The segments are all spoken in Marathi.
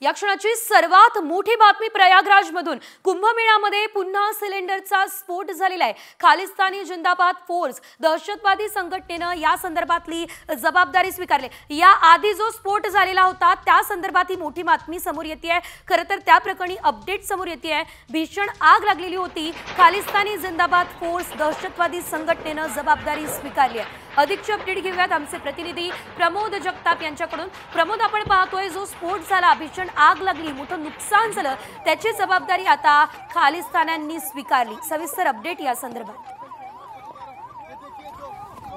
या क्षणाची सर्वात मोठी बातमी प्रयागराजमधून कुंभमेळ्यामध्ये पुन्हा सिलेंडरचा स्फोट झालेला आहे। खालिस्तानी जिंदाबाद फोर्स दहशतवादी संघटनेने या संदर्भातली जबाबदारी स्वीकारली। या आधी जो स्फोट झालेला होता त्या संदर्भात ही मोठी बातमी समोर येते आहे। खरं तर त्या प्रकरणी अपडेट समोर येते आहे। भीषण आग लागलेली होती। खालिस्तानी जिंदाबाद फोर्स दहशतवादी संघटनेने जबाबदारी स्वीकारली आहे। अधिकचे अपडेट घेऊयात आमचे प्रतिनिधी प्रमोद जगताप यांच्याकडून। प्रमोद, आपण पाहतोय जो स्फोट झाला, भीषण आग लागली, मोठं नुकसान झालं, त्याची जबाबदारी आता खालिस्तान्यांनी स्वीकारली। सविस्तर अपडेट या संदर्भात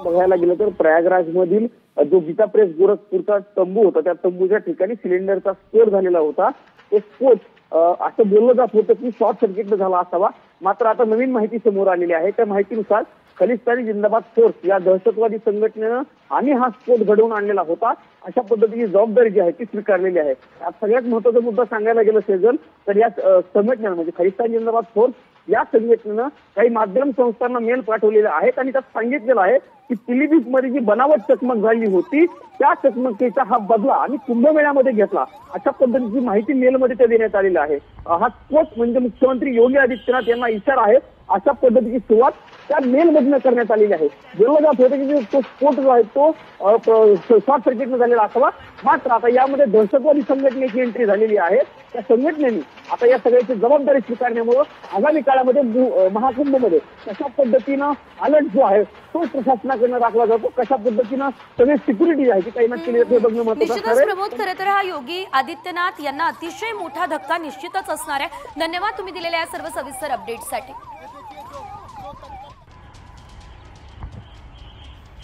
बघायला गेलं तर प्रयागराज मधील जो गीता प्रेस गोरखपूरचा तंबू होता त्या तंबूच्या ठिकाणी सिलेंडरचा स्फोट झालेला होता। तो स्फोट असं बोललं जात होतं की शॉर्ट सर्किट झाला असावा, मात्र आता नवीन माहिती समोर आलेली आहे। त्या माहितीनुसार खालिस्तानी जिंदाबाद फोर्स या दहशतवादी संघटनेनं आणि हा स्फोट घडवून आणलेला होता अशा पद्धतीची जबाबदारी जी आहे ती स्वीकारलेली आहे। सगळ्यात महत्त्वाचा मुद्दा सांगायला गेलं सेजल तर या संघटनेनं म्हणजे खालिस्तानी जिंदाबाद फोर्स या संघटनेनं काही माध्यम संस्थांना मेल पाठवलेले आहेत आणि त्यात सांगितलेलं आहे की पिलीभीत मध्ये जी बनावट चकमक झाली होती त्या चकमकीचा हा बदला आणि कुंभमेळ्यामध्ये घेतला अशा पद्धतीची माहिती मेलमध्ये त्या देण्यात आलेली आहे। हा स्फोट म्हणजे मुख्यमंत्री योगी आदित्यनाथ यांना इशारा आहे अशा पद्धतीची सुरुवात त्या मेलमधनं करण्यात आलेली आहे। बोललं जात होतं की तो स्फोट जो आहे तो शॉर्ट सर्किटनं झालेला असावा, मात्र आता यामध्ये दहशतवादी संघटनेची एंट्री झालेली आहे। त्या संघटनेने आता या सगळ्याची जबाबदारी स्वीकारण्यामुळे आगामी काळामध्ये महाकुंभमध्ये कशा पद्धतीनं अलर्ट जो आहे तो प्रशासनाकडनं राखला जातो, कशा पद्धतीनं सगळी सिक्युरिटी आहे ती तैनात केली जाते बघणं महत्त्वाचं आहे। प्रमोद, खरं तर हा योगी आदित्यनाथ यांना अतिशय मोठा धक्का निश्चितच असणार आहे। धन्यवाद तुम्ही दिलेल्या या सर्व सविस्तर अपडेटसाठी।